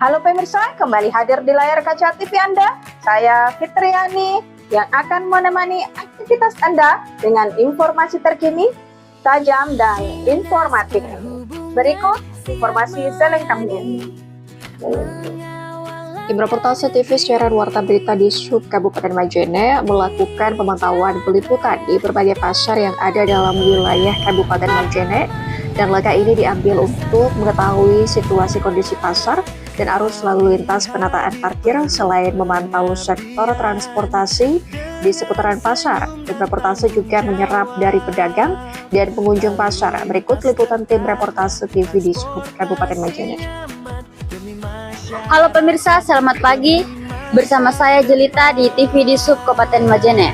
Halo pemirsa, kembali hadir di layar kaca TV Anda. Saya Fitriani yang akan menemani aktivitas Anda dengan informasi terkini, tajam, dan informatif. Berikut informasi selengkapnya. Tim Reportase TV Siaran Warta Berita di Sub Kabupaten Majene melakukan pemantauan peliputan di berbagai pasar yang ada dalam wilayah Kabupaten Majene, dan langkah ini diambil untuk mengetahui situasi kondisi pasar dan arus lalu lintas penataan parkir selain memantau sektor transportasi di seputaran pasar. Tim Reportase juga menyerap dari pedagang dan pengunjung pasar. Berikut liputan tim Reportase TV di Sub Kabupaten Majene. Halo pemirsa, selamat pagi. Bersama saya Jelita di TV di Sub Kabupaten Majene.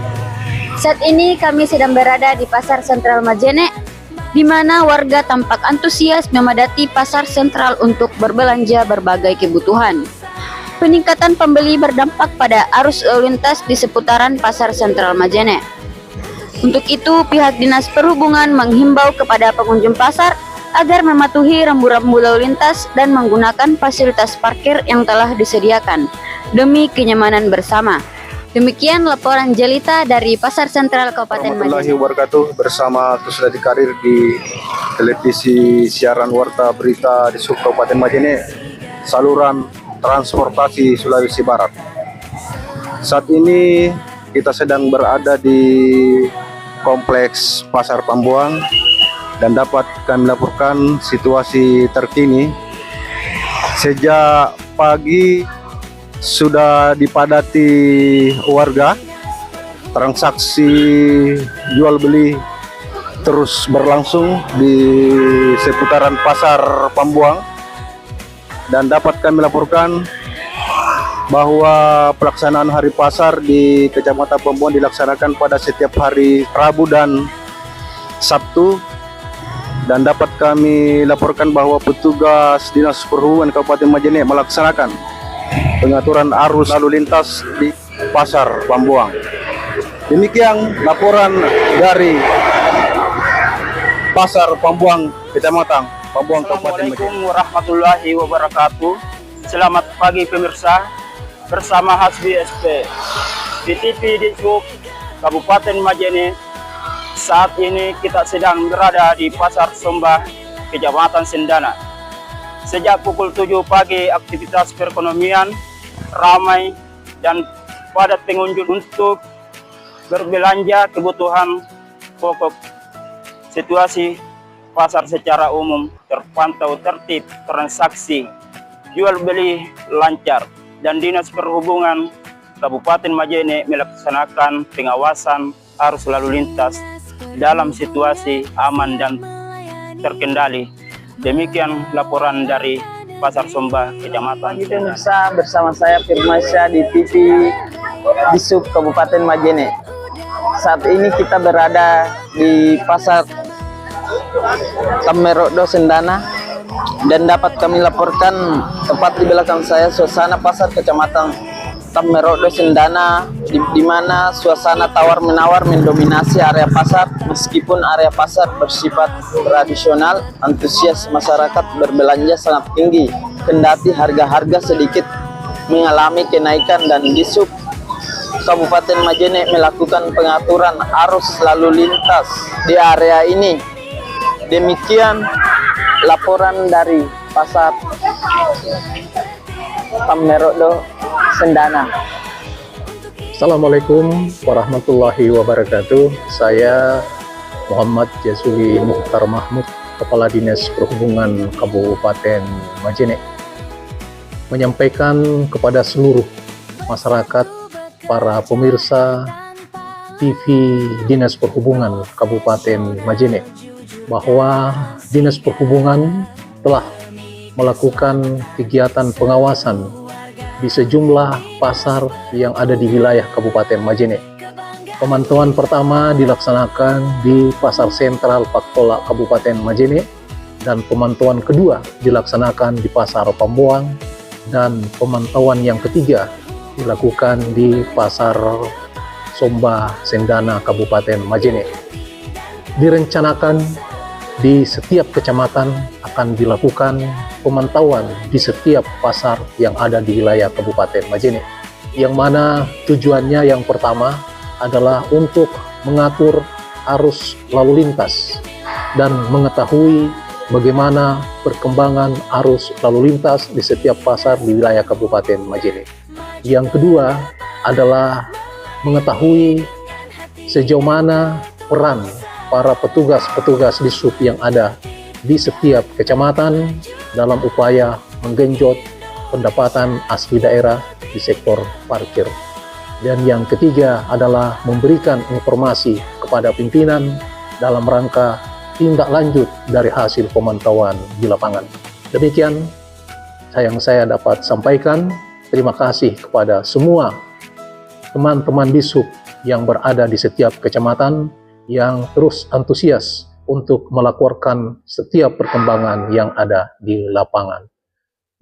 Saat ini kami sedang berada di Pasar Sentral Majene, di mana warga tampak antusias memadati pasar sentral untuk berbelanja berbagai kebutuhan. Peningkatan pembeli berdampak pada arus lalu lintas di seputaran Pasar Sentral Majene. Untuk itu, pihak Dinas Perhubungan menghimbau kepada pengunjung pasar agar mematuhi rambu-rambu lalu lintas dan menggunakan fasilitas parkir yang telah disediakan demi kenyamanan bersama. Demikian laporan Jelita dari Pasar Sentral Kabupaten Majene. Wabarakatuh, bersama sudah dikarir di televisi siaran Warta Berita di Sub Kabupaten Majene, saluran transportasi Sulawesi Barat. Saat ini kita sedang berada di Kompleks Pasar Pambuang dan dapat kami laporkan situasi terkini. Sejak pagi sudah dipadati warga, transaksi jual beli terus berlangsung di seputaran Pasar Pambuang, dan dapat kami laporkan bahwa pelaksanaan hari pasar di Kecamatan Pambuang dilaksanakan pada setiap hari Rabu dan Sabtu, dan dapat kami laporkan bahwa petugas Dinas Perhubungan Kabupaten Majene melaksanakan pengaturan arus lalu lintas di Pasar Pambuang. Demikian laporan dari Pasar Pambuang, Kecamatan Pambuang, Kabupaten Majene. Assalamualaikum warahmatullahi wabarakatuh. Selamat pagi pemirsa, bersama Hasbi SP di TV di Sub Kabupaten Majene. Saat ini kita sedang berada di Pasar Sombah, Kecamatan Sendana. Sejak pukul 7 pagi aktivitas perekonomian ramai dan padat pengunjung untuk berbelanja kebutuhan pokok. Situasi pasar secara umum terpantau tertib, transaksi jual beli lancar, dan Dinas Perhubungan Kabupaten Majene melaksanakan pengawasan arus lalu lintas dalam situasi aman dan terkendali. Demikian laporan dari Pasar Sombah, Kecamatan Sendana. Pemirsa, bersama saya Firmansyah di TV di Sub Kabupaten Majene. Saat ini kita berada di Pasar Tammerodo Sendana, dan dapat kami laporkan tepat di belakang saya suasana pasar Kecamatan Tammerodo Sendana, di mana suasana tawar-menawar mendominasi area pasar. Meskipun area pasar bersifat tradisional, antusias masyarakat berbelanja sangat tinggi, kendati harga-harga sedikit mengalami kenaikan, dan di Sub Kabupaten Majene melakukan pengaturan arus lalu lintas di area ini. Demikian laporan dari Pasar Tammerodo Sendana. Assalamualaikum warahmatullahi wabarakatuh. Saya Muhammad Jasuli Mukhtar Mahmud, Kepala Dinas Perhubungan Kabupaten Majene, menyampaikan kepada seluruh masyarakat, para pemirsa TV Dinas Perhubungan Kabupaten Majene, bahwa Dinas Perhubungan telah melakukan kegiatan pengawasan di sejumlah pasar yang ada di wilayah Kabupaten Majene. Pemantauan pertama dilaksanakan di Pasar Sentral Paktola Kabupaten Majene, dan pemantauan kedua dilaksanakan di Pasar Pambuang, dan pemantauan yang ketiga dilakukan di Pasar Sombah Sendana Kabupaten Majene. Direncanakan di setiap kecamatan akan dilakukan pemantauan di setiap pasar yang ada di wilayah Kabupaten Majene. Yang mana tujuannya yang pertama adalah untuk mengatur arus lalu lintas dan mengetahui bagaimana perkembangan arus lalu lintas di setiap pasar di wilayah Kabupaten Majene. Yang kedua adalah mengetahui sejauh mana peran para petugas-petugas di sub yang ada di setiap kecamatan dalam upaya menggenjot pendapatan asli daerah di sektor parkir. Dan yang ketiga adalah memberikan informasi kepada pimpinan dalam rangka tindak lanjut dari hasil pemantauan di lapangan. Demikian yang saya dapat sampaikan. Terima kasih kepada semua teman-teman Dishub yang berada di setiap kecamatan yang terus antusias untuk melaporkan setiap perkembangan yang ada di lapangan.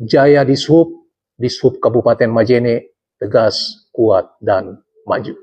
Jaya Dishub, Dishub Kabupaten Majene, tegas, kuat, dan maju.